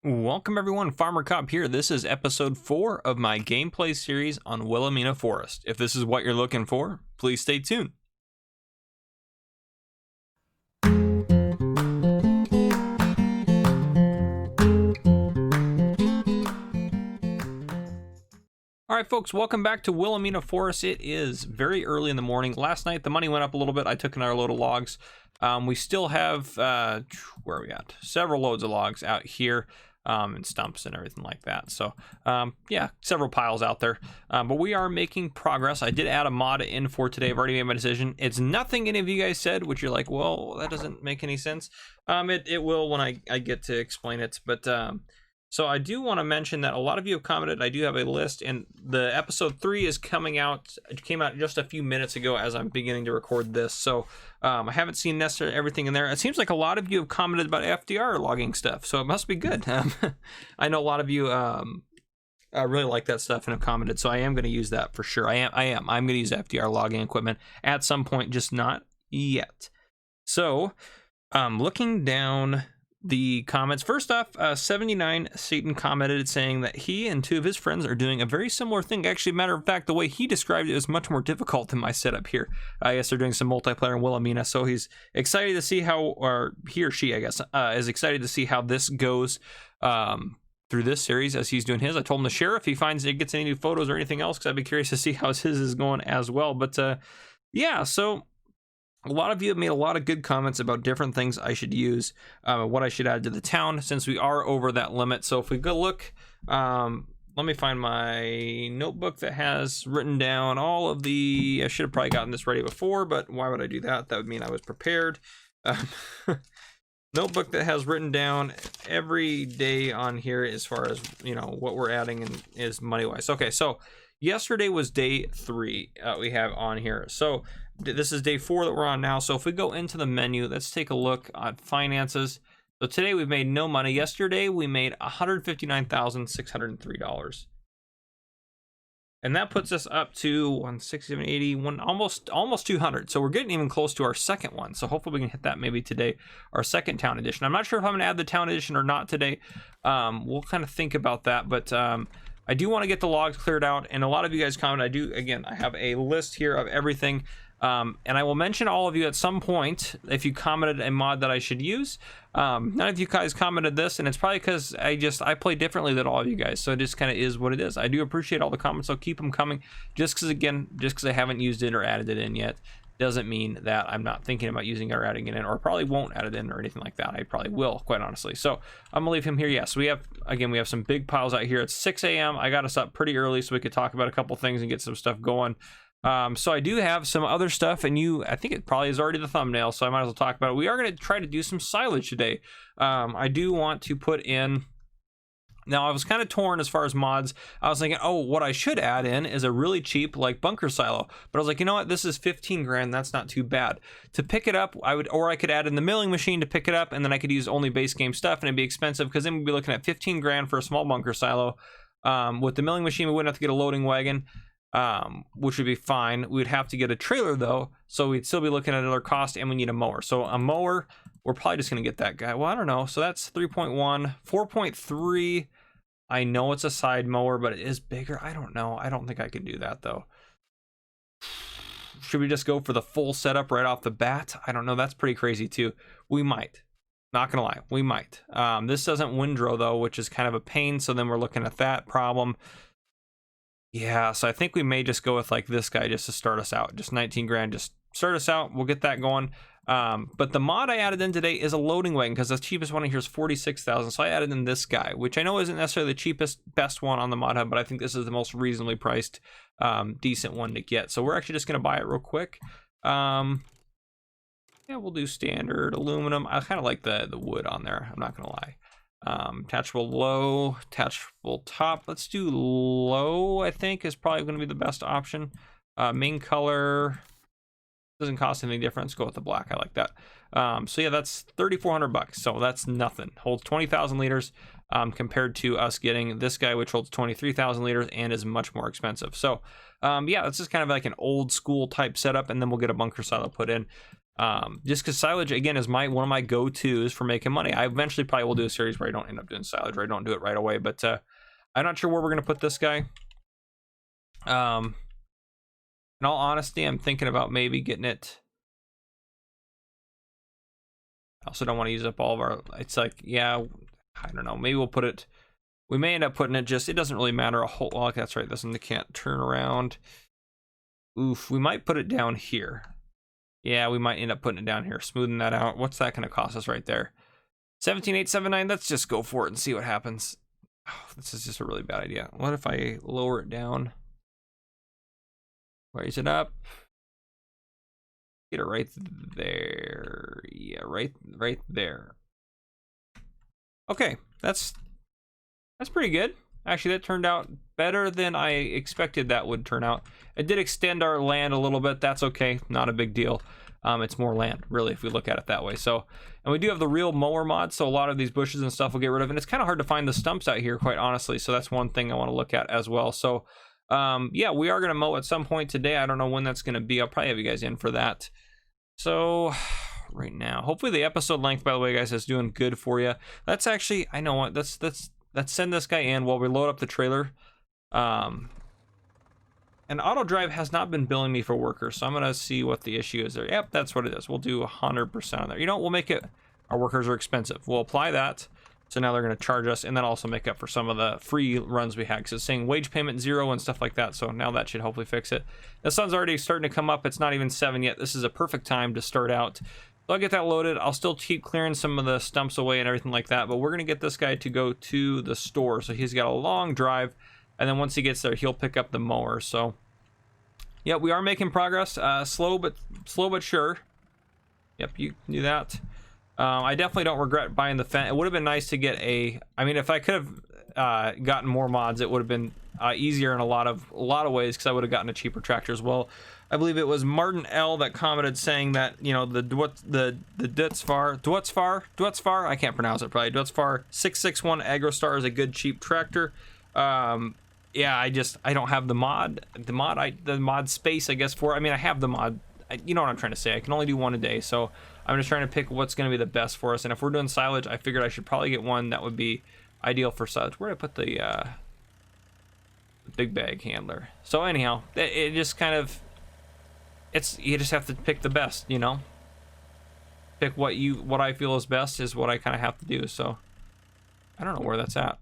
Welcome everyone, Farmer Cop here. This is episode 4 of my gameplay series on Willamina Forest. If this is what you're looking for, please stay tuned. Alright folks, welcome back to Willamina Forest. It is very early in the morning. Last night the money went up a little bit. I took another load of logs. We still have, where are we at? Several loads of logs out here. And stumps and everything like that. So yeah, several piles out there, but we are making progress. I did add a mod in for today. I've already made my decision. It's nothing any of you guys said, which you're like, well, that doesn't make any sense. It will when I get to explain it, but so I do want to mention that a lot of you have commented. I do have a list, and the episode 3 is coming out. It came out just a few minutes ago as I'm beginning to record this, so I haven't seen necessarily everything in there. It seems like a lot of you have commented about FDR logging stuff, so it must be good. I know a lot of you really like that stuff and have commented, so I am going to use that for sure. I'm going to use FDR logging equipment at some point, just not yet. So looking down the comments, first off, 79 Satan commented saying that he and 2 of his friends are doing a very similar thing. Actually, matter of fact, the way he described it is much more difficult than my setup here. I guess they're doing some multiplayer in Willamina, so he's excited to see how, or he or she, I guess, is excited to see how this goes through this series as he's doing his. I told him to share if he finds it gets any new photos or anything else, because I'd be curious to see how his is going as well. But yeah, so a lot of you have made a lot of good comments about different things I should use, what I should add to the town, since we are over that limit. So if we go look, let me find my notebook that has written down all of the, I should have probably gotten this ready before, but why would I do that? That would mean I was prepared. Notebook that has written down every day on here as far as, you know, what we're adding and is money-wise. Okay, so yesterday was day 3 we have on here. So this is day 4 that we're on now. So if we go into the menu, let's take a look at finances. So today we've made no money. Yesterday we made $159,603. And that puts us up to 167, 80, almost 200. So we're getting even close to our second one. So hopefully we can hit that maybe today, our second town edition. I'm not sure if I'm gonna add the town edition or not today. We'll kind of think about that, but I do want to get the logs cleared out, and a lot of you guys comment. I have a list here of everything, and I will mention all of you at some point if you commented a mod that I should use. None of you guys commented this, and it's probably because I play differently than all of you guys, so it just kind of is what it is. I do appreciate all the comments, so keep them coming. Just because I haven't used it or added it in yet doesn't mean that I'm not thinking about using it or adding it in, or probably won't add it in or anything like that. I probably will, quite honestly. So I'm gonna leave him here. Yes, we have some big piles out here. It's 6 a.m. I got us up pretty early so we could talk about a couple things and get some stuff going. So I do have some other stuff, and I think it probably is already the thumbnail, so I might as well talk about it. We are going to try to do some silage today. I do want to put in. Now, I was kind of torn as far as mods. I was thinking, oh, what I should add in is a really cheap, like, bunker silo. But I was like, you know what? This is 15 grand. That's not too bad. To pick it up, I could add in the milling machine to pick it up, and then I could use only base game stuff, and it'd be expensive, because then we'd be looking at 15 grand for a small bunker silo. With the milling machine, we wouldn't have to get a loading wagon, which would be fine. We'd have to get a trailer, though, so we'd still be looking at another cost, and we need a mower. So a mower, we're probably just going to get that guy. Well, I don't know. So that's 3.1, 4.3. I know it's a side mower, but it is bigger. I don't know. I don't think I can do that, though. Should we just go for the full setup right off the bat? I don't know. That's pretty crazy, too. We might. Not going to lie. We might. This doesn't windrow, though, which is kind of a pain. So then we're looking at that problem. Yeah, so I think we may just go with, like, this guy just to start us out. Just 19 grand. Just start us out. We'll get that going. But the mod I added in today is a loading wagon, because the cheapest one in here is 46,000. So I added in this guy, which I know isn't necessarily the cheapest, best one on the mod hub, but I think this is the most reasonably priced, decent one to get. So we're actually just going to buy it real quick. Yeah, we'll do standard aluminum. I kind of like the wood on there. I'm not going to lie. Attachable low, attachable top. Let's do low, I think, is probably going to be the best option. Main color doesn't cost any difference. Go with the black. I like that. So yeah, that's $3,400. So that's nothing. Holds 20,000 liters compared to us getting this guy, which holds 23,000 liters and is much more expensive. So yeah, it's just kind of like an old school type setup, and then we'll get a bunker silo put in. Just because silage, again, is one of my go-tos for making money. I eventually probably will do a series where I don't end up doing silage, where I don't do it right away, but I'm not sure where we're going to put this guy. In all honesty, I'm thinking about maybe getting it. I also don't want to use up all of our, it's like, yeah, I don't know, maybe we'll put it, we may end up putting it just, it doesn't really matter a whole, well, that's right, this one can't turn around. Oof, we might put it down here. Yeah, we might end up putting it down here, smoothing that out. What's that going to cost us right there? 17,879, let's just go for it and see what happens. Oh, this is just a really bad idea. What if I lower it down? Raise it up. Get it right there. Yeah, right there. Okay, that's pretty good. Actually, that turned out better than I expected that would turn out. It did extend our land a little bit. That's okay, not a big deal. It's more land, really, if we look at it that way. So, and we do have the real mower mod, so a lot of these bushes and stuff will get rid of. And it's kind of hard to find the stumps out here, quite honestly. So that's one thing I want to look at as well. So, yeah, we are going to mow at some point today. I don't know when that's going to be. I'll probably have you guys in for that. So, right now, hopefully the episode length, by the way, guys, is doing good for you. Let's actually, I know what, let's send this guy in while we load up the trailer. And auto drive has not been billing me for workers, so I'm gonna see what the issue is there. Yep, that's what it is. We'll do 100% on there. You know, we'll make it, our workers are expensive. We'll apply that. So now they're gonna charge us, and then also make up for some of the free runs we had, because it's saying wage payment 0 and stuff like that. So now that should hopefully fix it. The sun's already starting to come up. It's not even 7 yet. This is a perfect time to start out. So I'll get that loaded. I'll still keep clearing some of the stumps away and everything like that, but we're gonna get this guy to go to the store. So he's got a long drive, and then once he gets there, he'll pick up the mower. So yeah, we are making progress. Slow but sure. Yep, you can do that. I definitely don't regret buying the fence. It would have been nice to get a, I mean, if I could have gotten more mods, it would have been easier in a lot of ways, because I would have gotten a cheaper tractor as well. I believe it was Martin L that commented saying that, you know, the Duetsfar, I can't pronounce it probably. Duetsfar 661 AgroStar is a good cheap tractor. Yeah, I don't have the mod space, I guess, for it. I mean, I have the mod. You know what I'm trying to say. I can only do one a day, so I'm just trying to pick what's going to be the best for us. And if we're doing silage, I figured I should probably get one that would be ideal for silage. Where did I put the big bag handler? So anyhow, it just kind of, you just have to pick the best, you know. Pick what I feel is best is what I kind of have to do. So I don't know where that's at.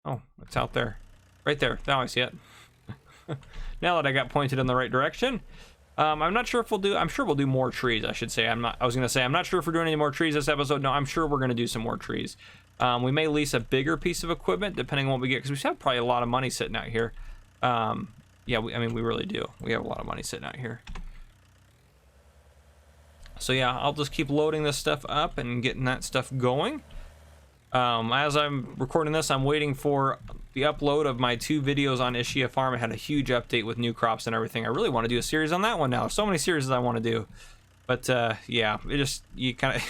Oh, it's out there. Right there. Now I see it. Now that I got pointed in the right direction. I'm not sure if we'll do, I'm sure we'll do more trees, I should say. I was going to say, I'm not sure if we're doing any more trees this episode. No, I'm sure we're going to do some more trees. We may lease a bigger piece of equipment, depending on what we get, because we have probably a lot of money sitting out here. Yeah, I mean, we really do. We have a lot of money sitting out here. So yeah, I'll just keep loading this stuff up and getting that stuff going. As I'm recording this, I'm waiting for the upload of my 2 videos on Ishia Farm. I had a huge update with new crops and everything. I really want to do a series on that one now. So many series I want to do. But yeah, you kind of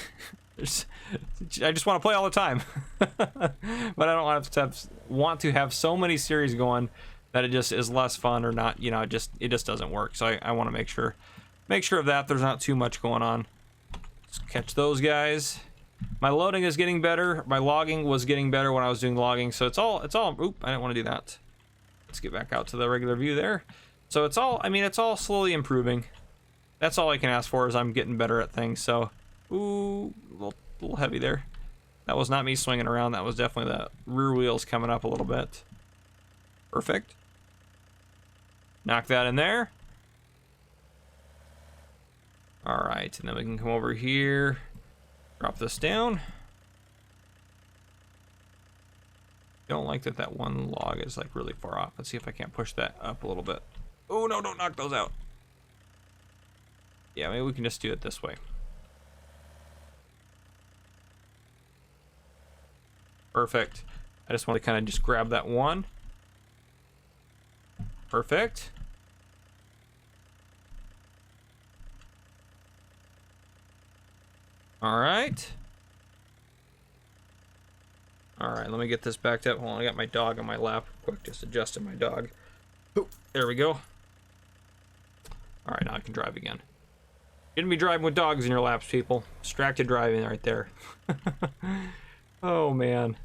I just want to play all the time. But I don't want to have so many series going that it just is less fun, or not, you know, it just doesn't work. So I want to make sure of that. There's not too much going on. Let's catch those guys. My loading is getting better. My logging was getting better when I was doing logging. So it's all, oop, I didn't want to do that. Let's get back out to the regular view there. So it's all, I mean, it's all slowly improving. That's all I can ask for, is I'm getting better at things. So, ooh, a little heavy there. That was not me swinging around. That was definitely the rear wheels coming up a little bit. Perfect. Knock that in there. All right, and then we can come over here. Drop this down. Don't like that one log is like really far off. Let's see if I can't push that up a little bit. Oh no, don't knock those out. Yeah, maybe we can just do it this way. Perfect. I just want to kind of just grab that one. Perfect. All right. All right, let me get this backed up. Hold on, I got my dog on my lap. Quick, just adjusted my dog. Oop, there we go. All right, now I can drive again. Shouldn't be driving with dogs in your laps, people. Distracted driving right there. Oh, man.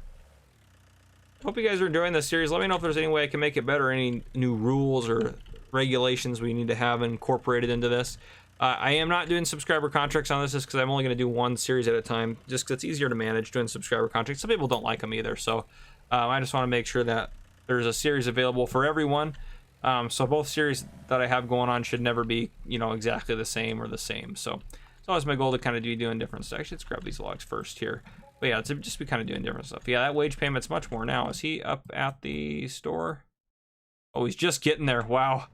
Hope you guys are enjoying this series. Let me know if there's any way I can make it better, any new rules or regulations we need to have incorporated into this. I am not doing subscriber contracts on this just because I'm only going to do one series at a time, just because it's easier to manage doing subscriber contracts. Some people don't like them either, so I just want to make sure that there's a series available for everyone. So both series that I have going on should never be, you know, exactly the same or the same. So it's always my goal to kind of be doing different stuff. Actually, let's grab these logs first here. But yeah, it's just be kind of doing different stuff. Yeah, that wage payment's much more now. Is he up at the store? Oh, he's just getting there. Wow.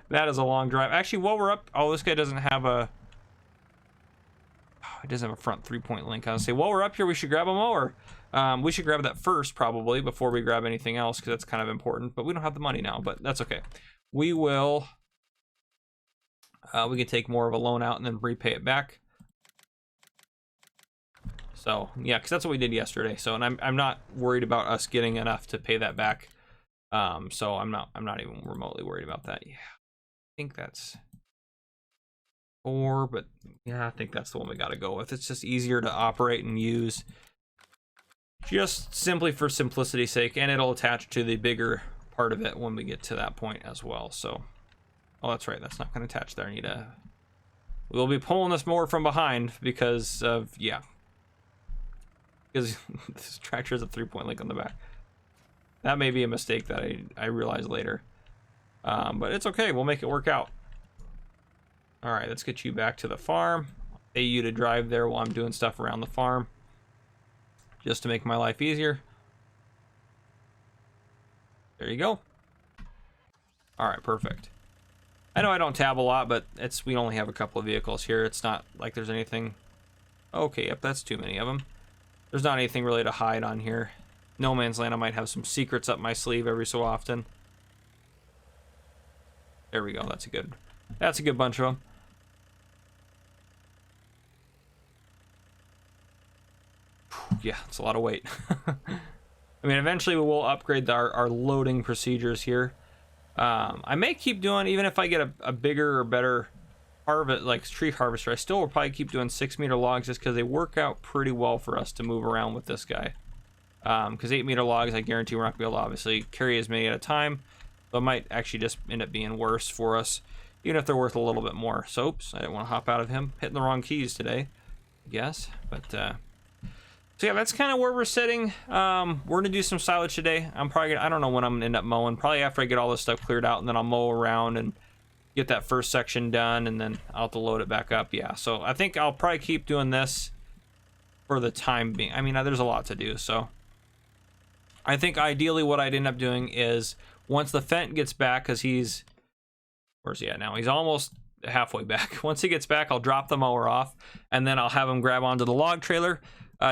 That is a long drive. Actually, while we're up, oh, this guy doesn't have a, oh, he doesn't have a front 3-point link. I was say, while we're up here, we should grab a mower. We should grab that first probably before we grab anything else, because that's kind of important. But we don't have the money now, but that's okay. We will. We can take more of a loan out and then repay it back. So yeah, because that's what we did yesterday. So, and I'm not worried about us getting enough to pay that back. So I'm not even remotely worried about that. Yeah, I think that's 4, but yeah, I think that's the one we got to go with. It's just easier to operate and use, just simply for simplicity's sake, and it'll attach to the bigger part of it when we get to that point as well. So, oh, that's right, that's not going to attach there. I need a. We'll be pulling this mower from behind because of, yeah, because this tractor has a 3-point link on the back. That may be a mistake that I realized later. But it's okay. We'll make it work out. All right, let's get you back to the farm. I'll pay you to drive there while I'm doing stuff around the farm, just to make my life easier. There you go. All right, perfect. I know I don't tab a lot, but we only have a couple of vehicles here. It's not like there's anything. Okay, yep, that's too many of them. There's not anything really to hide on here. No man's land. I might have some secrets up my sleeve every so often. There we go. That's a good bunch of them. Yeah, it's a lot of weight. I mean, eventually we will upgrade our loading procedures here. I may keep doing, even if I get a bigger or better harvest, like tree harvester, I still will probably keep doing 6-meter logs just because they work out pretty well for us to move around with this guy. Because 8-meter logs, I guarantee we're not going to be able to obviously carry as many at a time. So it might actually just end up being worse for us, even if they're worth a little bit more. So, oops, I didn't want to hop out of him. Hitting the wrong keys today, I guess. But, so yeah, that's kind of where we're sitting. We're going to do some silage today. I'm probably gonna, I don't know when I'm going to end up mowing. Probably after I get all this stuff cleared out, and then I'll mow around and get that first section done, and then I'll have to load it back up. Yeah, so I think I'll probably keep doing this for the time being. I mean, there's a lot to do, so I think ideally what I'd end up doing is once the Fent gets back, because where's he at now? He's almost halfway back. Once he gets back, I'll drop the mower off, and then I'll have him grab onto the log trailer,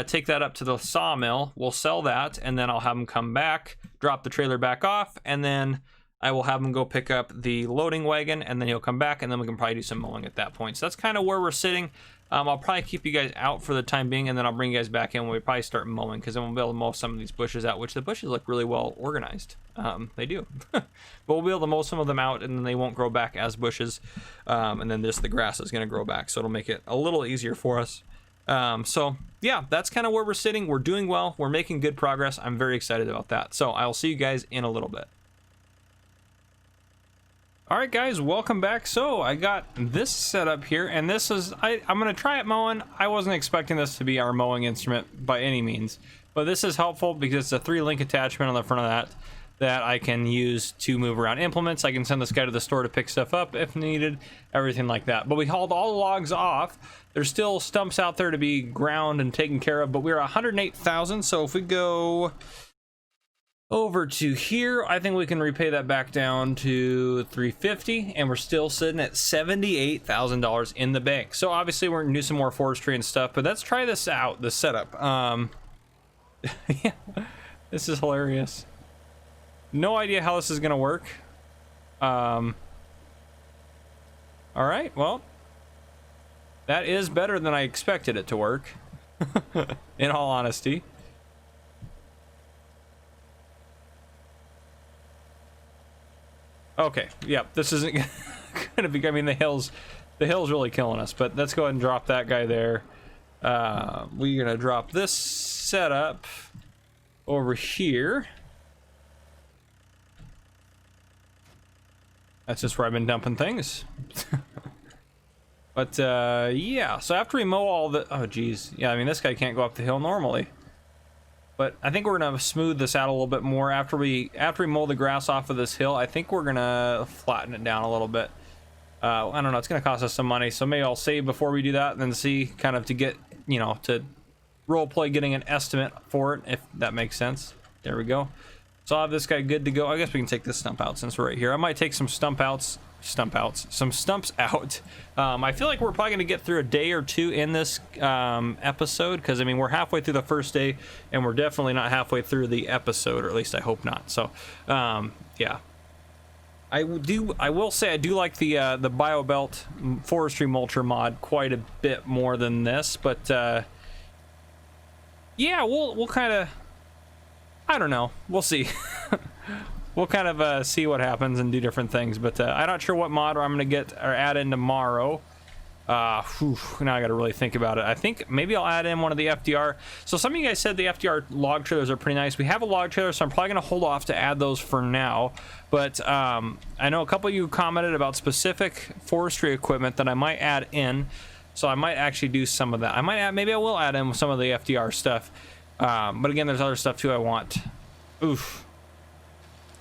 take that up to the sawmill. We'll sell that, and then I'll have him come back, drop the trailer back off, and then I will have him go pick up the loading wagon, and then he'll come back, and then we can probably do some mowing at that point. So that's kind of where we're sitting. I'll probably keep you guys out for the time being, and then I'll bring you guys back in when we probably start mowing, because then we'll be able to mow some of these bushes out, which the bushes look really well organized. They do. But we'll be able to mow some of them out, and then they won't grow back as bushes. And then the grass is going to grow back, so it'll make it a little easier for us. So yeah, that's kind of where we're sitting. We're doing well. We're making good progress. I'm very excited about that. So I'll see you guys in a little bit. Alright guys, welcome back. So I got this set up here, and this is, I'm going to try it mowing. I wasn't expecting this to be our mowing instrument by any means, but this is helpful because it's a 3-link attachment on the front of that I can use to move around implements. I can send this guy to the store to pick stuff up if needed, everything like that. But we hauled all the logs off. There's still stumps out there to be ground and taken care of, but we're 108,000. So if we go over to here, I think we can repay that back down to 350, and we're still sitting at $78,000 in the bank. So obviously we're gonna do some more forestry and stuff, but let's try this out, the setup. Yeah, this is hilarious. No idea how this is gonna work. All right, well, that is better than I expected it to work, in all honesty. Okay, yep, this isn't gonna be, I mean, the hills The hill's really killing us, but let's go ahead and drop that guy there. We're gonna drop this setup over here. That's just where I've been dumping things. But yeah, so after we mow all the, oh geez, yeah, I mean this guy can't go up the hill normally. But I think we're gonna smooth this out a little bit more after we mow the grass off of this hill. I think we're gonna flatten it down a little bit. I don't know, it's gonna cost us some money, so maybe I'll save before we do that and then see kind of to get, you know, to role play getting an estimate for it, if that makes sense. There we go. So I'll have this guy good to go. I guess we can take this stump out since we're right here. I might take some some stumps out. I feel like we're probably gonna get through a day or two in this episode, because I mean we're halfway through the first day and we're definitely not halfway through the episode, or at least I hope not. So yeah, I will say I do like the BioBelt forestry mulcher mod quite a bit more than this, but yeah, we'll kind of, I don't know, we'll see. We'll kind of see what happens and do different things, but I'm not sure what mod I'm gonna get or add in tomorrow. Now I gotta really think about it. I think maybe I'll add in one of the FDR. So some of you guys said the FDR log trailers are pretty nice. We have a log trailer, so I'm probably gonna hold off to add those for now. But I know a couple of you commented about specific forestry equipment that I might add in, so I might actually do some of that. I might add, maybe I will add in some of the FDR stuff. But again, there's other stuff too I want. Oof.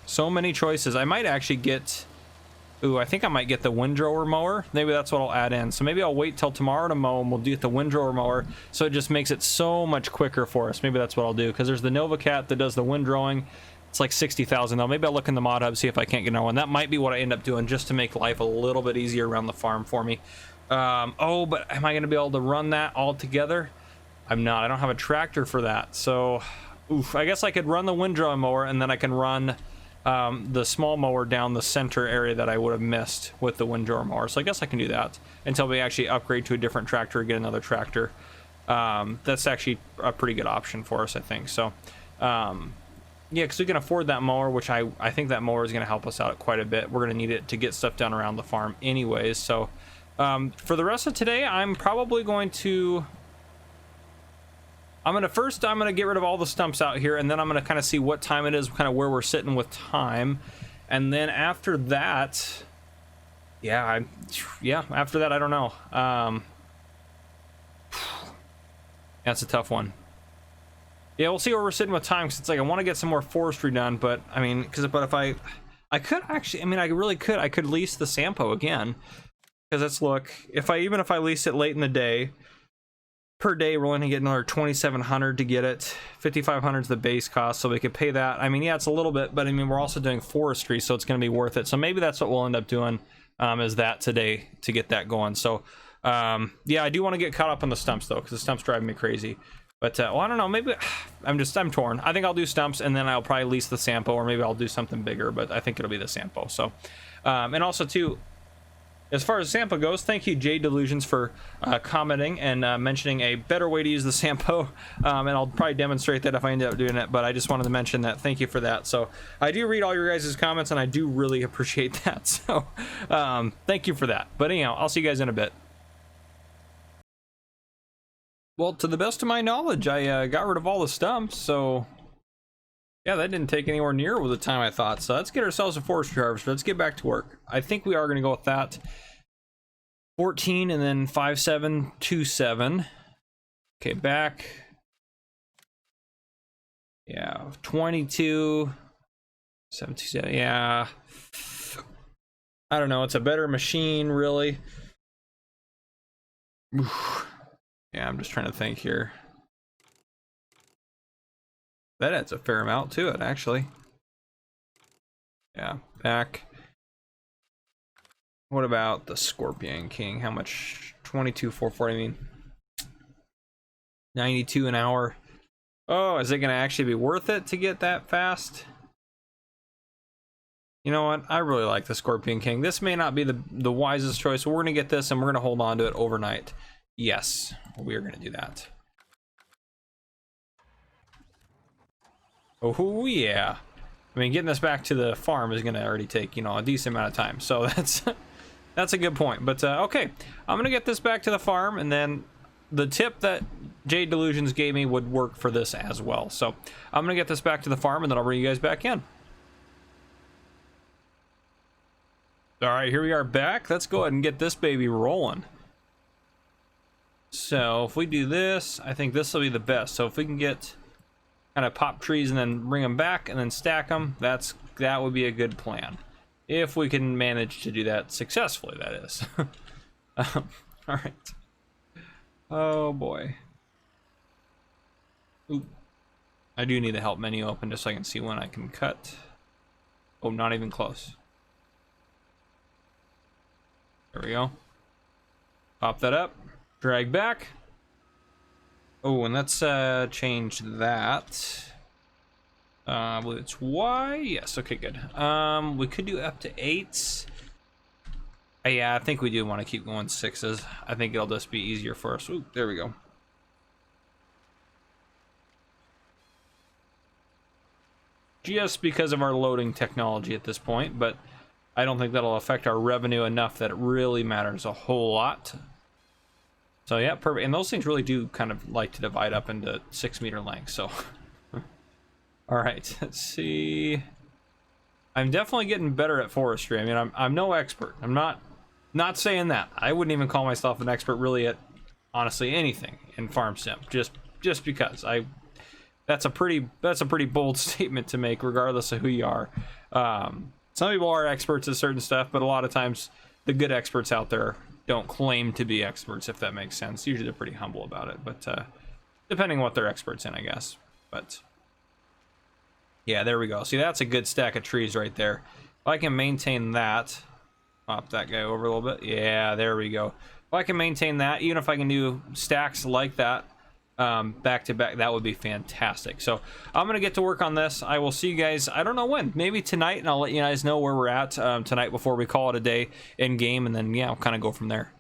So many choices. I might actually get, I think I might get the Windrower Mower. Maybe that's what I'll add in. So maybe I'll wait till tomorrow to mow and we'll do the Windrower Mower, so it just makes it so much quicker for us. Maybe that's what I'll do, because there's the Novacat that does the windrowing. It's like 60,000 though. Maybe I'll look in the mod hub, see if I can't get another one. That might be what I end up doing, just to make life a little bit easier around the farm for me. Oh, but am I going to be able to run that all together? I'm not. I don't have a tractor for that. So, oof. I guess I could run the Windrower Mower, and then I can run the small mower down the center area that I would have missed with the Windrower Mower. So I guess I can do that until we actually upgrade to a different tractor or get another tractor. That's actually a pretty good option for us, I think. So, yeah, because we can afford that mower, which I think that mower is going to help us out quite a bit. We're going to need it to get stuff done around the farm anyways. So, for the rest of today, I'm probably going to... I'm gonna get rid of all the stumps out here, and then I'm gonna kind of see what time it is, kind of where we're sitting with time, and then after that, after that I don't know. That's a tough one. Yeah, we'll see where we're sitting with time, because it's like I want to get some more forestry done, but I mean, but if I could actually, I mean, I could lease the Sampo again, because let's look, even if I lease it late in the day. Per day, we're only gonna get another 2,700 to get it. 5,500 is the base cost, so we could pay that. I mean, yeah, it's a little bit, but I mean, we're also doing forestry, so it's gonna be worth it. So maybe that's what we'll end up doing, is that today to get that going. So, yeah, I do want to get caught up on the stumps though, because the stumps driving me crazy. But well, I don't know. Maybe I'm torn. I think I'll do stumps, and then I'll probably lease the Sampo, or maybe I'll do something bigger. But I think it'll be the Sampo. So, and also too, as far as Sampo goes, thank you, Jade Delusions, for commenting and mentioning a better way to use the Sampo. And I'll probably demonstrate that if I end up doing it, but I just wanted to mention that. Thank you for that. So I do read all your guys' comments, and I do really appreciate that. So thank you for that. But anyhow, I'll see you guys in a bit. Well, to the best of my knowledge, I got rid of all the stumps, so... yeah, that didn't take anywhere near with the time I thought. So let's get ourselves a forestry harvester. Let's get back to work. I think we are going to go with that. 14 and then 5727. Okay, back. Yeah, 22. 77. Yeah. I don't know. It's a better machine, really. Oof. Yeah, I'm just trying to think here. That adds a fair amount to it, actually. Yeah, back. What about the Scorpion King? How much? 22,440, I mean. 92 an hour. Oh, is it going to actually be worth it to get that fast? You know what? I really like the Scorpion King. This may not be the wisest choice, but we're going to get this and we're going to hold on to it overnight. Yes, we are going to do that. Oh yeah, I mean, getting this back to the farm is going to already take, you know, a decent amount of time. So That's a good point. But okay, I'm gonna get this back to the farm, and then the tip that Jade Delusions gave me would work for this as well. So I'm gonna get this back to the farm, and then I'll bring you guys back in. All right, here we are back. Let's go ahead and get this baby rolling. So if we do this, I think this will be the best. So if we can get kind of pop trees and then bring them back and then stack them, that would be a good plan. If we can manage to do that successfully, that is. All right. Oh boy. Ooh. I do need the help menu open just so I can see when I can cut. Oh, not even close. There we go. Pop that up. Drag back. Oh, and let's change that. I believe it's Y. Yes, okay, good. We could do up to 8s. Yeah, I think we do want to keep going 6s. I think it'll just be easier for us. Ooh, there we go. Just because of our loading technology at this point, but I don't think that'll affect our revenue enough that it really matters a whole lot. So yeah, perfect. And those things really do kind of like to divide up into 6-meter lengths. So, all right, let's see. I'm definitely getting better at forestry. I mean, I'm no expert. I'm not saying that. I wouldn't even call myself an expert really at honestly anything in farm sim. Just because that's a pretty bold statement to make, regardless of who you are. Some people are experts at certain stuff, but a lot of times the good experts out there don't claim to be experts, if that makes sense. Usually they're pretty humble about it, but depending on what they're experts in, I guess. But yeah, there we go. See, that's a good stack of trees right there. If I can maintain that, pop that guy over a little bit. Yeah, there we go. If I can maintain that, even if I can do stacks like that, back to back, that would be fantastic. So I'm gonna get to work on this. I will see you guys, I don't know when, maybe tonight, and I'll let you guys know where we're at tonight before we call it a day in game, and then yeah, I'll kind of go from there.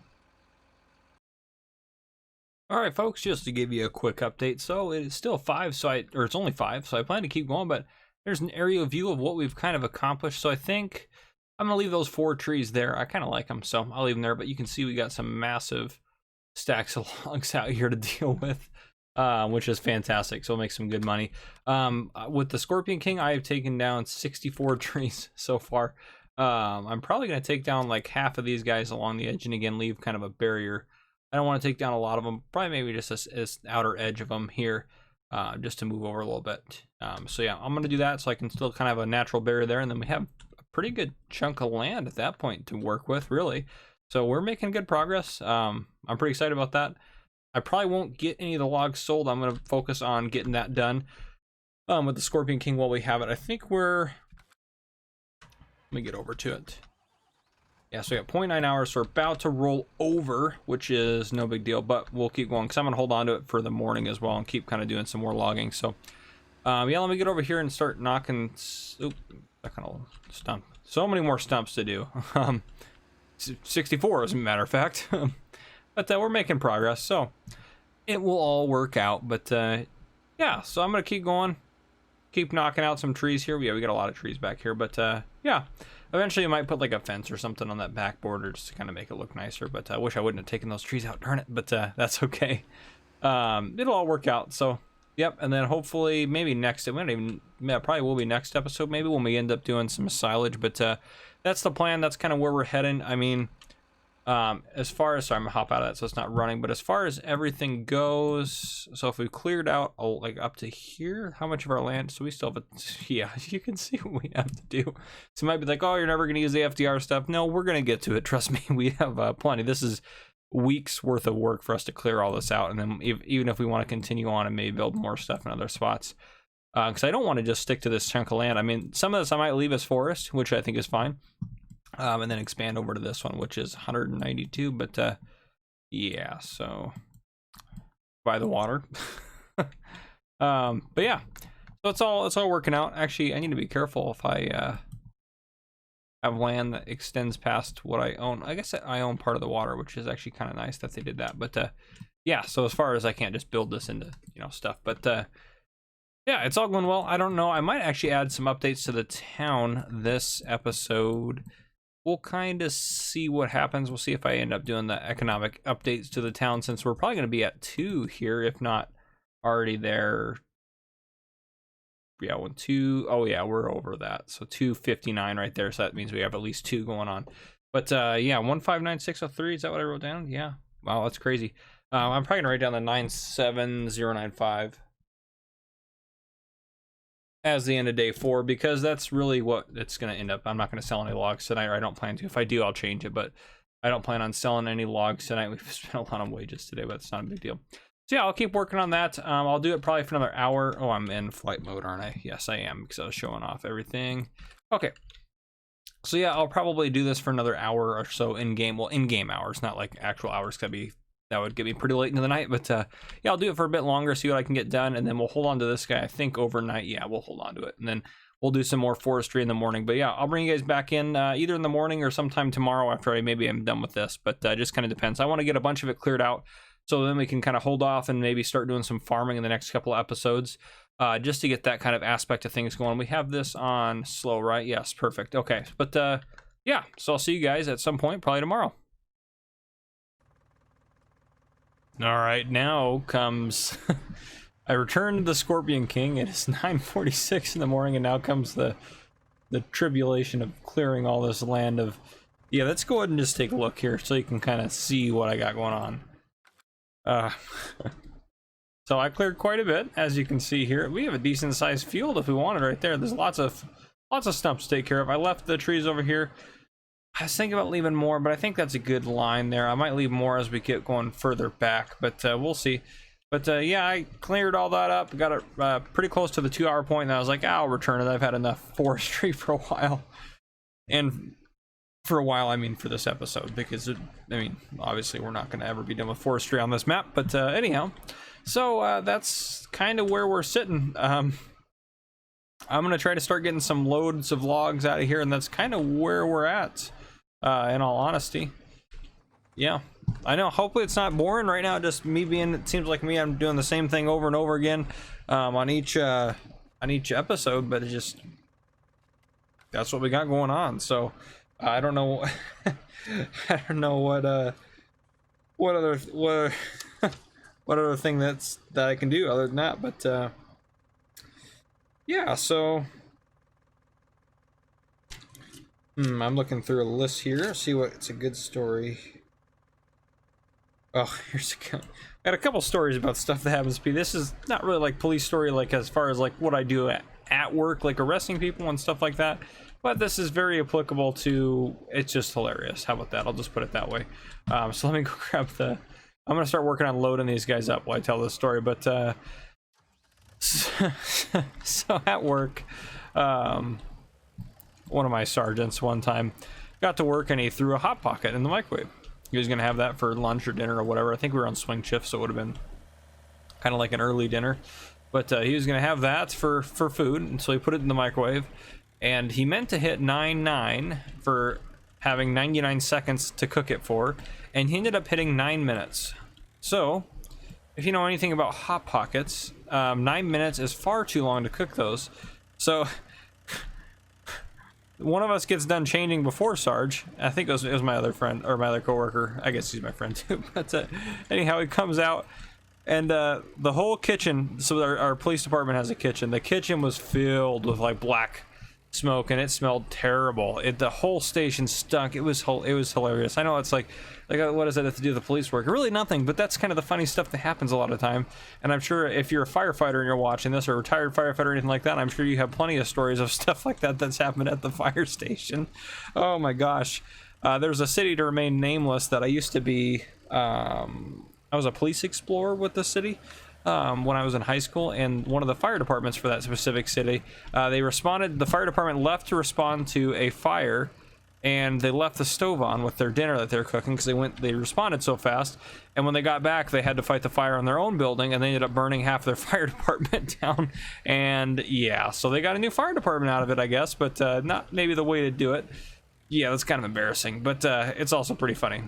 All right, folks, just to give you a quick update. So it's still 5, or it's only 5, so I plan to keep going, but there's an aerial view of what we've kind of accomplished. So I think I'm gonna leave those 4 trees there. I kind of like them, so I'll leave them there, but you can see we got some massive stacks of logs out here to deal with, which is fantastic. So we'll make some good money. With the Scorpion King, I have taken down 64 trees so far. I'm probably going to take down like half of these guys along the edge and again leave kind of a barrier. I don't want to take down a lot of them, probably maybe just this outer edge of them here, just to move over a little bit. So yeah, I'm going to do that so I can still kind of have a natural barrier there, and then we have a pretty good chunk of land at that point to work with, really. So we're making good progress. I'm pretty excited about that. I probably won't get any of the logs sold. I'm going to focus on getting that done with the Scorpion King while we have it. I think let me get over to it. Yeah, so we got 0.9 hours, so we're about to roll over, which is no big deal, but we'll keep going because I'm going to hold on to it for the morning as well and keep kind of doing some more logging. So yeah, let me get over here and start knocking. Oop, that kind of stump. So many more stumps to do. 64 as a matter of fact. But we're making progress, so it will all work out. But yeah, so I'm gonna keep going, keep knocking out some trees here. Yeah, we got a lot of trees back here, but yeah, eventually I might put like a fence or something on that back border just to kind of make it look nicer. But I wish I wouldn't have taken those trees out, darn it, but that's okay. It'll all work out. So yep, and then hopefully maybe next, probably will be next episode maybe when we end up doing some silage. But that's the plan. That's kind of where we're heading. I mean, as far as, sorry, I'm gonna hop out of that so it's not running, but as far as everything goes, so if we cleared out like up to here, how much of our land, so we still have yeah, you can see what we have to do. So you might be like, oh, you're never gonna use the FDR stuff. No, we're gonna get to it, trust me. We have plenty. This is weeks worth of work for us to clear all this out, and then even if we want to continue on and maybe build more stuff in other spots, because I don't want to just stick to this chunk of land. I mean, some of this I might leave as forest, which I think is fine, and then expand over to this one, which is 192. But yeah, so by the water. But yeah, so it's all working out. Actually, I need to be careful if I have land that extends past what I own. I guess I own part of the water, which is actually kind of nice that they did that. But yeah, so as far as I can't just build this into stuff, but yeah, it's all going well. I don't know. I might actually add some updates to the town this episode. we'll kind of see what happens. We'll see if I end up doing the economic updates to the town, since we're probably going to be at 2 here, if not already there. Yeah, 1, 2. Oh yeah, we're over that. So 259 right there. So that means we have at least 2 going on. But yeah, 159,603. Is that what I wrote down? Yeah. Wow, that's crazy. I'm probably gonna write down the 97095 as the end of day 4, because that's really what it's gonna end up. I'm not gonna sell any logs tonight, or I don't plan to. If I do, I'll change it, but I don't plan on selling any logs tonight. We've spent a lot on wages today, but it's not a big deal. So yeah, I'll keep working on that. I'll do it probably for another hour. Oh, I'm in flight mode, aren't I? Yes, I am, because I was showing off everything. Okay. So yeah, I'll probably do this for another hour or so in game. Well, in game hours, not like actual hours. That would get me pretty late into the night. But yeah, I'll do it for a bit longer, see what I can get done, and then we'll hold on to this guy. I think overnight. Yeah, we'll hold on to it, and then we'll do some more forestry in the morning. But yeah, I'll bring you guys back in either in the morning or sometime tomorrow after maybe I'm done with this. But just kind of depends. I want to get a bunch of it cleared out, so then we can kind of hold off and maybe start doing some farming in the next couple of episodes, just to get that kind of aspect of things going. We have this on slow, right? Yes, perfect. Okay, but yeah, so I'll see you guys at some point, probably tomorrow. All right, now comes... I returned to the Scorpion King. It is 9:46 in the morning, and now comes the tribulation of clearing all this land of... Yeah, let's go ahead and just take a look here so you can kind of see what I got going on. So I cleared quite a bit, as you can see here. We have a decent sized field if we wanted right there. There's lots of stumps to take care of. I left the trees over here. I was thinking about leaving more, but I think that's a good line there. I might leave more as we get going further back, but we'll see. But yeah, I cleared all that up, got it pretty close to the 2 hour point, and I was like, I'll return it. I've had enough forestry for a while. And for a while, I mean for this episode, because I mean, obviously we're not going to ever be done with forestry on this map, but anyhow, so that's kind of where we're sitting. I'm going to try to start getting some loads of logs out of here, and that's kind of where we're at, in all honesty. Yeah, I know, hopefully it's not boring right now, just me being, it seems like me, I'm doing the same thing over and over again on each episode, but it just, that's what we got going on. So I don't know I don't know what other thing that I can do other than that, but yeah, so I'm looking through a list here, see what's a good story. Oh, I got a couple stories about stuff that happens to me. This is not really like police story, like as far as like what I do at work, like arresting people and stuff like that. But this is very applicable to, it's just hilarious. How about that? I'll just put it that way. So let me go grab I'm going to start working on loading these guys up while I tell this story. But so at work, one of my sergeants one time got to work and he threw a Hot Pocket in the microwave. He was going to have that for lunch or dinner or whatever. I think we were on swing shift, so it would have been kind of like an early dinner. But he was going to have that for food, and so he put it in the microwave. And he meant to hit 9-9 for having 99 seconds to cook it for, and he ended up hitting 9 minutes. So, if you know anything about Hot Pockets, 9 minutes is far too long to cook those. So, one of us gets done changing before Sarge. I think it was my other friend, or my other coworker. I guess he's my friend too. But anyhow, he comes out, and the whole kitchen, so our police department has a kitchen. The kitchen was filled with like black smoke, and it smelled terrible. The whole station stunk. It was hilarious. I know it's like what does that have to do with the police work? Really nothing, but that's kind of the funny stuff that happens a lot of time. And I'm sure if you're a firefighter and you're watching this, or a retired firefighter or anything like that, I'm sure you have plenty of stories of stuff like that that's happened at the fire station. Oh my gosh. There's a city to remain nameless that I used to be. I was a police explorer with the city when I was in high school, and one of the fire departments for that specific city, the fire department left to respond to a fire, and they left the stove on with their dinner that they're cooking because they responded so fast, and when they got back they had to fight the fire on their own building, and they ended up burning half their fire department down. And yeah, so they got a new fire department out of it, I guess, but not maybe the way to do it. Yeah, that's kind of embarrassing, but it's also pretty funny.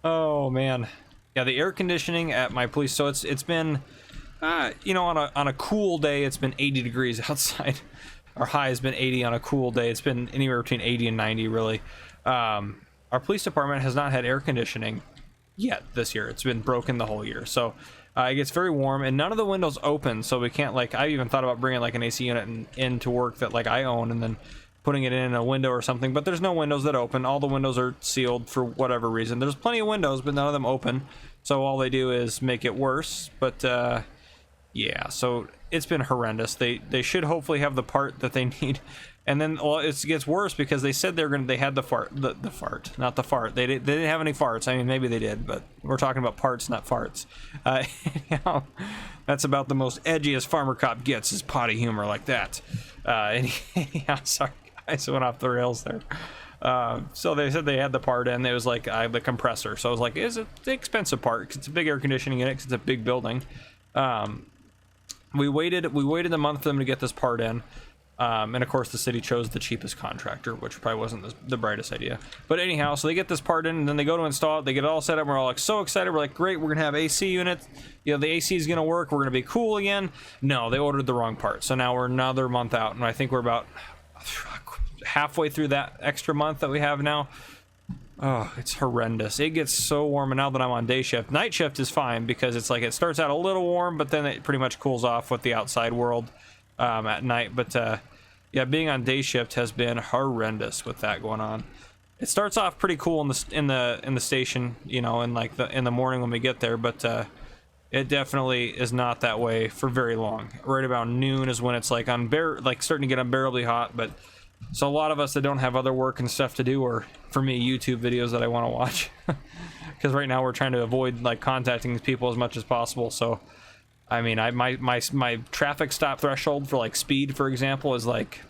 Oh man. Yeah, the air conditioning at my police, so it's been you know, on a cool day it's been 80 degrees outside. our high has been 80 on a cool day. It's been anywhere between 80 and 90 really. Our police department has not had air conditioning yet this year. It's been broken the whole year, so it gets very warm, and none of the windows open, so we can't, like, I even thought about bringing like an AC unit into work that like I own and then putting it in a window or something, but there's no windows that open. All the windows are sealed for whatever reason. There's plenty of windows, but none of them open, so all they do is make it worse. But yeah, so it's been horrendous. They should hopefully have the part that they need, and then, well, it gets worse because they said they had the fart, the fart, not the fart. They didn't have any farts. I mean, maybe they did, but we're talking about parts, not farts. Anyhow, that's about the most edgiest Farmer Cop gets, is potty humor like that. Anyhow, sorry guys, I went off the rails there. So they said they had the part in. It was like the compressor. So I was like, it's an expensive part because it's a big air conditioning unit, because it's a big building. We waited a month for them to get this part in. And of course the city chose the cheapest contractor, which probably wasn't the brightest idea. But anyhow, so they get this part in, and then they go to install it. They get it all set up, and we're all like so excited. We're like, great, we're gonna have AC units. You know, the AC is gonna work. We're gonna be cool again. No, they ordered the wrong part. So now we're another month out, and I think we're about halfway through that extra month that we have now. Oh, it's horrendous. It gets so warm, and now that I'm on day shift, night shift is fine because it's like it starts out a little warm, but then it pretty much cools off with the outside world at night. But yeah, being on day shift has been horrendous with that going on. It starts off pretty cool in the station, you know, in like in the morning when we get there, but it definitely is not that way for very long. Right about noon is when it's like starting to get unbearably hot. But so a lot of us that don't have other work and stuff to do, or for me, YouTube videos that I want to watch, because right now we're trying to avoid like contacting these people as much as possible. So I mean, my traffic stop threshold for like speed, for example, is like,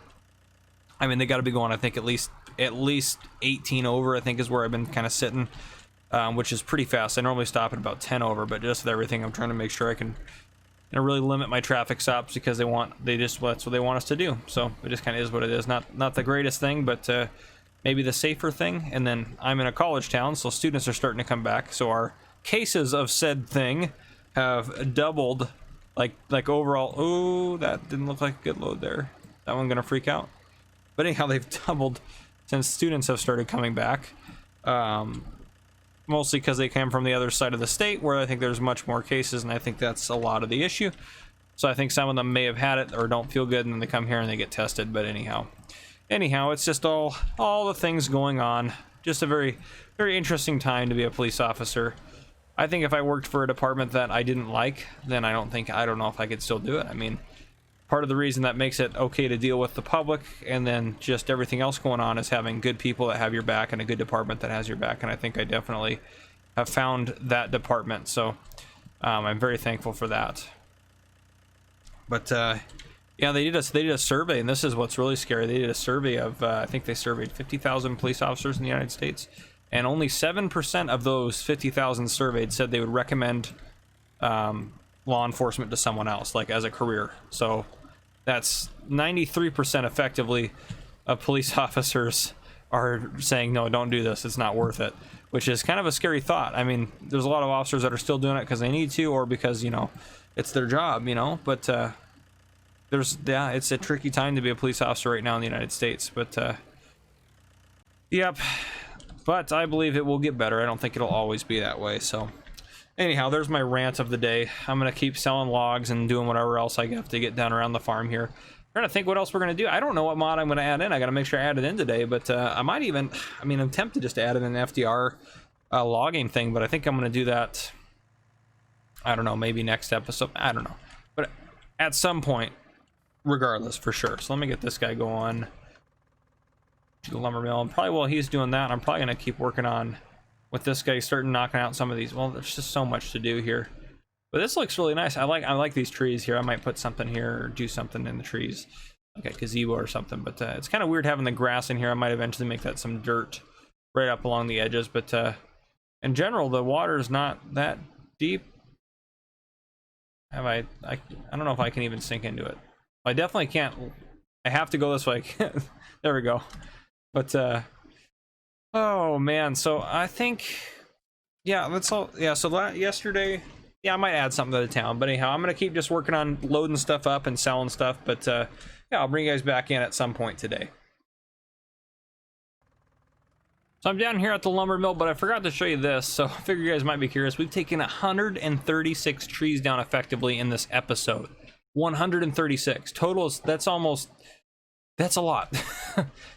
I mean, they got to be going, I think at least 18 over, I think is where I've been kind of sitting, which is pretty fast. I normally stop at about 10 over, but just with everything, I'm trying to make sure I can really limit my traffic stops, because that's what they want us to do. So it just kind of is what it is. Not the greatest thing, but maybe the safer thing. And then I'm in a college town, so students are starting to come back. So our cases of said thing have doubled, like overall. Oh, that didn't look like a good load there. That one gonna freak out. But anyhow, they've doubled since students have started coming back. Mostly because they came from the other side of the state, where I think there's much more cases, and I think that's a lot of the issue. So I think some of them may have had it or don't feel good, and then they come here and they get tested. But anyhow, it's just all the things going on. Just a very, very interesting time to be a police officer. I think if I worked for a department that I didn't like, then I don't know if I could still do it. I mean, part of the reason that makes it okay to deal with the public and then just everything else going on is having good people that have your back and a good department that has your back. And I think I definitely have found that department. So I'm very thankful for that. But yeah, they did a survey, and this is what's really scary. They did a survey of I think they surveyed 50,000 police officers in the United States. And only 7% of those 50,000 surveyed said they would recommend law enforcement to someone else, like as a career. So that's 93% effectively of police officers are saying, no, don't do this. It's not worth it, which is kind of a scary thought. I mean, there's a lot of officers that are still doing it because they need to, or because, you know, it's their job, you know, but it's a tricky time to be a police officer right now in the United States. But yep. But I believe it will get better. I don't think it'll always be that way. So anyhow, there's my rant of the day. I'm going to keep selling logs and doing whatever else I have to get done around the farm here. I'm trying to think what else we're going to do. I don't know what mod I'm going to add in. I got to make sure I add it in today. But I'm tempted just to add in an FDR logging thing. But I think I'm going to do that, I don't know, maybe next episode. I don't know. But at some point, regardless, for sure. So let me get this guy going. The lumber mill, and probably while he's doing that, I'm probably gonna keep working on with this guy, starting knocking out some of these. Well, there's just so much to do here, but this looks really nice. I like these trees here. I might put something here or do something in the trees, like a gazebo or something. But it's kind of weird having the grass in here. I might eventually make that some dirt right up along the edges. But in general, the water is not that deep. I don't know if I can even sink into it. I definitely can't. I have to go this way. There we go. But oh man, so I think, yeah, that's all. Yeah, so yesterday yeah, I might add something to the town. But anyhow, I'm gonna keep just working on loading stuff up and selling stuff. But yeah, I'll bring you guys back in at some point today. So I'm down here at the lumber mill, but I forgot to show you this, so I figure you guys might be curious. We've taken 136 trees down effectively in this episode. 136 totals. That's a lot.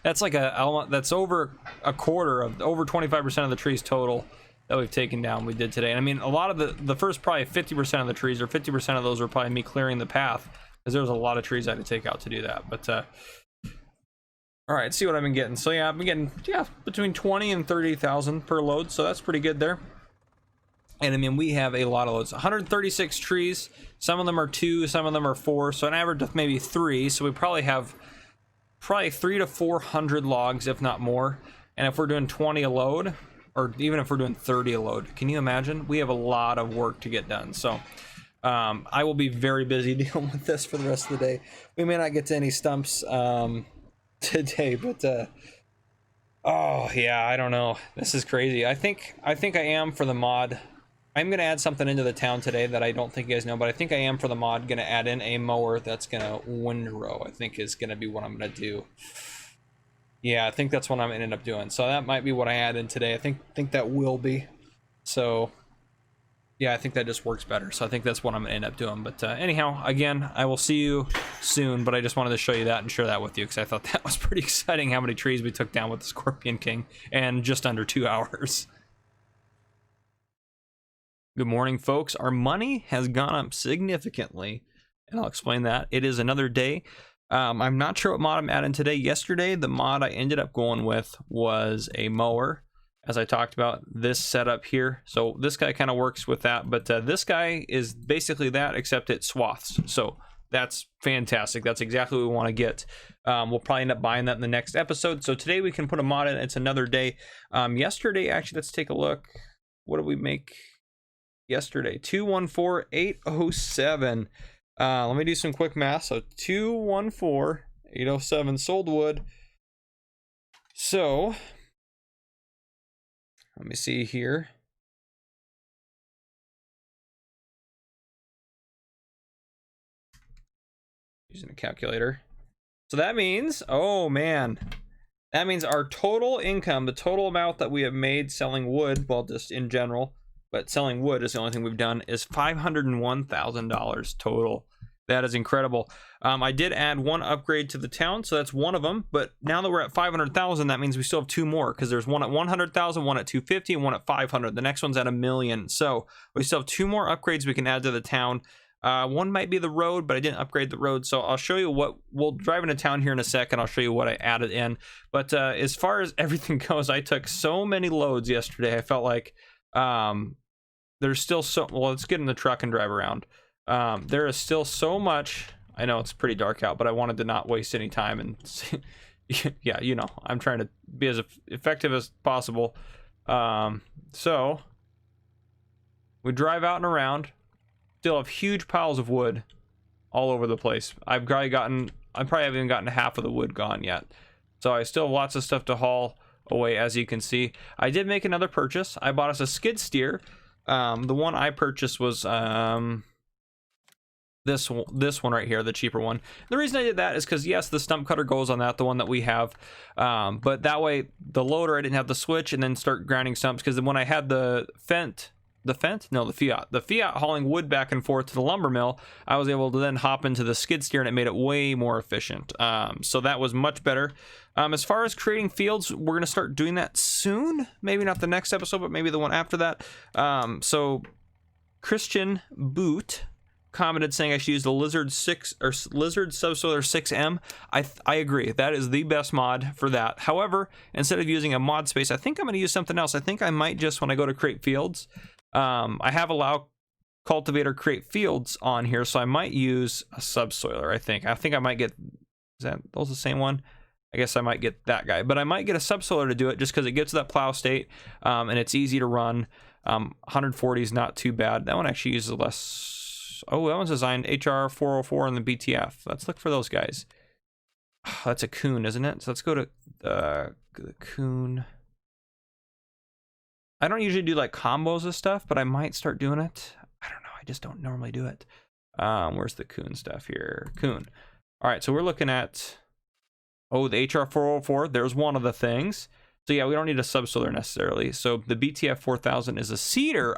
That's like that's over a quarter of, over 25% of the trees total that we've taken down we did today. And I mean, a lot of the first probably 50% of the trees, or 50% of those, were probably me clearing the path, because there was a lot of trees I had to take out to do that. But all right, see what I've been getting. So yeah, I've been getting, yeah, between 20 and 30,000 per load, so that's pretty good there. And I mean, we have a lot of loads. 136 trees. Some of them are 2, some of them are 4, so an average of maybe 3. So we probably have 300 to 400 logs, if not more. And if we're doing 20 a load, or even if we're doing 30 a load, can you imagine? We have a lot of work to get done. So I will be very busy dealing with this for the rest of the day. We may not get to any stumps today, but oh yeah, I don't know, this is crazy. I think I am for the mod. I'm gonna add something into the town today that I don't think you guys know, but I think I am for the mod gonna add in a mower that's gonna windrow. I think is gonna be what I'm gonna do. Yeah, I think that's what I'm gonna end up doing. So that might be what I add in today. I think that will be. So yeah, I think that just works better. So I think that's what I'm gonna end up doing. But anyhow, again, I will see you soon, but I just wanted to show you that and share that with you, because I thought that was pretty exciting how many trees we took down with the Scorpion King in just under 2 hours. Good morning, folks. Our money has gone up significantly, and I'll explain that. It is another day. I'm not sure what mod I'm adding today. Yesterday, the mod I ended up going with was a mower, as I talked about, this setup here. So this guy kind of works with that, but this guy is basically that, except it swaths. So that's fantastic. That's exactly what we want to get. We'll probably end up buying that in the next episode. So today we can put a mod in. It's another day. Yesterday, actually, let's take a look. What did we make yesterday? 214,807. Let me do some quick math. So 214,807 sold wood. So let me see here. Using a calculator. So that means, oh man, that means our total income, the total amount that we have made selling wood, well, just in general, but selling wood is the only thing we've done, is $501,000 total. That is incredible. I did add one upgrade to the town, so that's one of them. But now that we're at 500,000, that means we still have 2 more, because there's one at 100,000, one at 250, and one at 500. The next one's at 1 million. So we still have 2 more upgrades we can add to the town. One might be the road, but I didn't upgrade the road. So I'll show you what we'll drive into town here in a second. I'll show you what I added in. But as far as everything goes, I took so many loads yesterday. I felt like there's still so, well, let's get in the truck and drive around. There is still so much. I know it's pretty dark out, but I wanted to not waste any time, and yeah, you know, I'm trying to be as effective as possible. So we drive out and around, still have huge piles of wood all over the place. I probably haven't even gotten half of the wood gone yet. So I still have lots of stuff to haul away, as you can see. I did make another purchase. I bought us a skid steer. The one I purchased was this one right here, the cheaper one. The reason I did that is because, yes, the stump cutter goes on that, the one that we have, but that way the loader, I didn't have to switch and then start grinding stumps, because when I had the Fiat hauling wood back and forth to the lumber mill, I was able to then hop into the skid steer, and it made it way more efficient. So that was much better. As far as creating fields, we're going to start doing that soon. Maybe not the next episode, but maybe the one after that. So Christian Boot commented saying I should use the Lizard Subsoiler 6M. I agree. That is the best mod for that. However, instead of using a mod space, I think I'm going to use something else. I think I might just, when I go to create fields, I have allow cultivator create fields on here, so I might use a subsoiler. I think I might get, those the same one? I guess I might get that guy, but I might get a subsoiler to do it, just because it gets to that plow state, and it's easy to run. 140 is not too bad. That one actually uses less. Oh, that one's designed HR 404 and the BTF. Let's look for those guys. Oh, that's a Coon, isn't it? So let's go to the Coon. I don't usually do like combos of stuff, but I might start doing it. I don't know. I just don't normally do it. Where's the Coon stuff here? Coon. All right, so we're looking at, oh, the HR 404. There's one of the things. So yeah, we don't need a subsoiler necessarily. So the BTF 4000 is a cedar.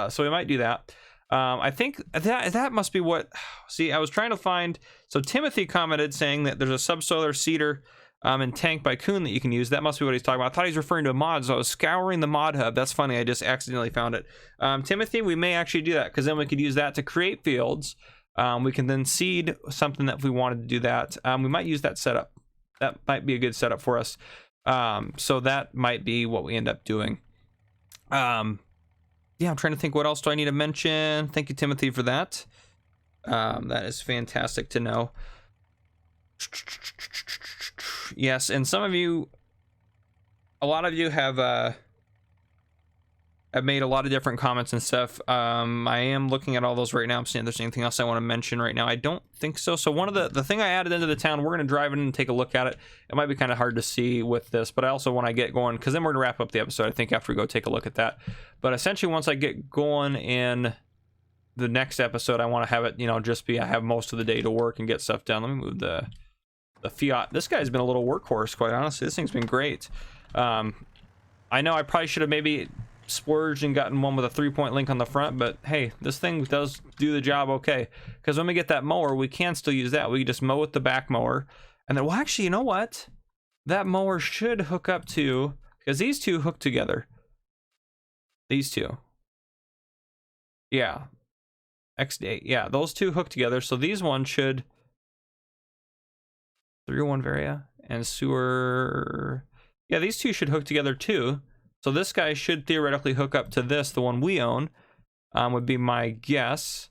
So we might do that. I think that must be what, see, I was trying to find, so Timothy commented saying that there's a subsoiler cedar and tank by Kuhn that you can use. That must be what he's talking about. I thought he's referring to a mod, so I was scouring the mod hub. That's funny, I just accidentally found it. Timothy, we may actually do that, because then we could use that to create fields. We can then seed something that if we wanted to do that. We might use that setup. That might be a good setup for us. So that might be what we end up doing. Yeah, I'm trying to think, what else do I need to mention? Thank you, Timothy, for that. That is fantastic to know. Yes, and some of you, a lot of you have made a lot of different comments and stuff. I am looking at all those right now. I'm seeing if there's anything else I want to mention right now. I don't think so. So one of the thing I added into the town, we're going to drive in and take a look at it. It might be kind of hard to see with this, but I also want to get going, because then we're going to wrap up the episode, I think, after we go take a look at that. But essentially, once I get going in the next episode, I want to have it, you know, just be, I have most of the day to work and get stuff done. Let me move the Fiat. This guy's been a little workhorse, quite honestly. This thing's been great. I know I probably should have maybe splurged and gotten one with a 3-point link on the front, but hey, this thing does do the job okay, because when we get that mower, we can still use that. We can just mow with the back mower, and then, well, actually, you know what, that mower should hook up to, because these two hook together, these two, yeah, X8, yeah, those two hook together. So these ones should 301 Varia and sewer, yeah, these two should hook together too. So this guy should theoretically hook up to this, the one we own, would be my guess.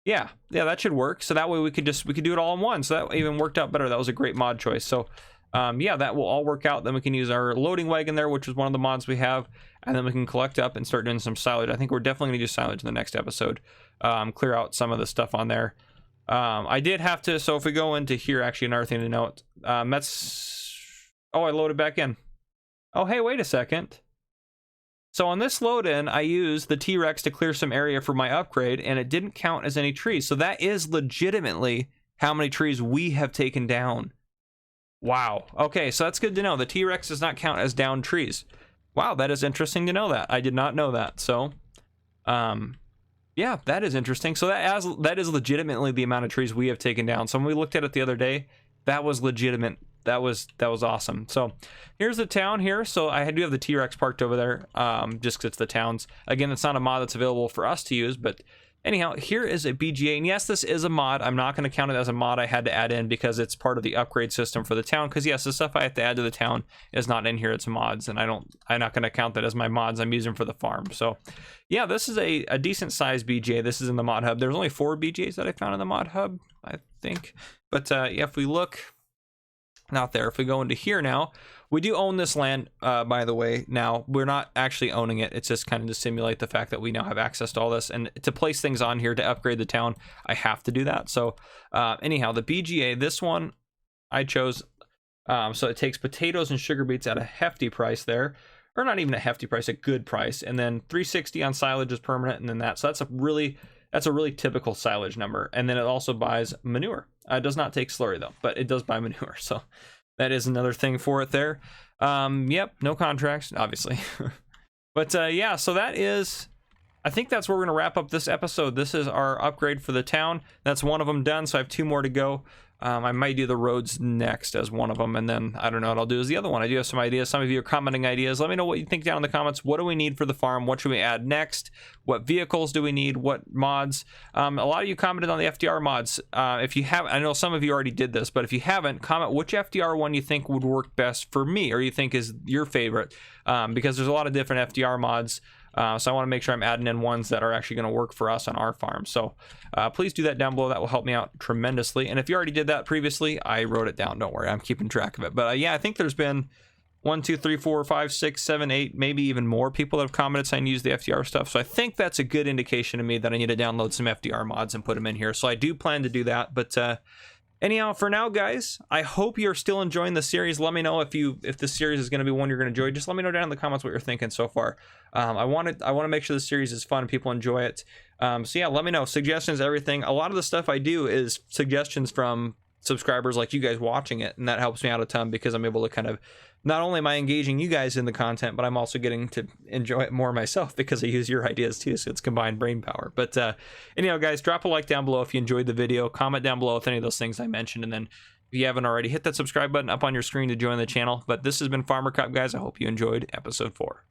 Yeah, that should work. So that way we could do it all in one. So that even worked out better. That was a great mod choice. So yeah, that will all work out. Then we can use our loading wagon there, which is one of the mods we have, and then we can collect up and start doing some silage. I think we're definitely gonna do silage in the next episode. Clear out some of the stuff on there. I did have to, so if we go into here, actually another thing to note, that's, oh, I loaded back in. Oh, hey, wait a second. So on this load in, I used the T-Rex to clear some area for my upgrade, and it didn't count as any trees. So that is legitimately how many trees we have taken down. Wow. Okay, so that's good to know. The T-Rex does not count as down trees. Wow, that is interesting to know that. I did not know that. So, yeah, that is interesting. So that is legitimately the amount of trees we have taken down. So when we looked at it the other day, that was legitimate. That was awesome. So here's the town here. So I do have the T-Rex parked over there, just because it's the town's. Again, it's not a mod that's available for us to use, but anyhow, here is a BGA. And yes, this is a mod. I'm not going to count it as a mod I had to add in, because it's part of the upgrade system for the town. Because yes, the stuff I have to add to the town is not in here. It's mods, and I'm not going to count that as my mods. I'm using for the farm. So yeah, this is a decent sized BGA. This is in the mod hub. There's only 4 BGAs that I found in the mod hub, I think. But yeah, if we look, not there. If we go into here now, we do own this land, by the way. Now, we're not actually owning it. It's just kind of to simulate the fact that we now have access to all this. And to place things on here to upgrade the town, I have to do that. So anyhow, the BGA, this one I chose. So it takes potatoes and sugar beets at a hefty price there. Or not even a hefty price, a good price. And then 360 on silage is permanent, and then that. So that's a really typical silage number. And then it also buys manure. It does not take slurry though, but it does buy manure. So that is another thing for it there. Yep, no contracts, obviously. But yeah, so that is, I think that's where we're gonna wrap up this episode. This is our upgrade for the town. That's one of them done, so I have 2 more to go. I might do the roads next as one of them, and then I don't know what I'll do as the other one. I do have some ideas. Some of you are commenting ideas. Let me know what you think down in the comments. What do we need for the farm? What should we add next? What vehicles do we need? What mods? A lot of you commented on the FDR mods. If you haven't, I know some of you already did this, but if you haven't, comment which FDR one you think would work best for me, or you think is your favorite, because there's a lot of different FDR mods. So I want to make sure I'm adding in ones that are actually going to work for us on our farm. So please do that down below. That will help me out tremendously. And if you already did that previously, I wrote it down. Don't worry, I'm keeping track of it. But yeah, I think there's been 1, 2, 3, 4, 5, 6, 7, 8, maybe even more people that have commented saying use the FDR stuff. So I think that's a good indication to me that I need to download some FDR mods and put them in here. So I do plan to do that. But Anyhow, for now, guys, I hope you're still enjoying the series. Let me know if this series is going to be one you're going to enjoy. Just let me know down in the comments what you're thinking so far. I want to make sure the series is fun and people enjoy it. So yeah, let me know. Suggestions, everything. A lot of the stuff I do is suggestions from subscribers like you guys watching it, and that helps me out a ton because I'm able to kind of, not only am I engaging you guys in the content, but I'm also getting to enjoy it more myself because I use your ideas too, so it's combined brain power. But anyhow, guys, drop a like down below if you enjoyed the video. Comment down below with any of those things I mentioned, and then if you haven't already, hit that subscribe button up on your screen to join the channel. But this has been Farmer Cop, guys. I hope you enjoyed episode 4.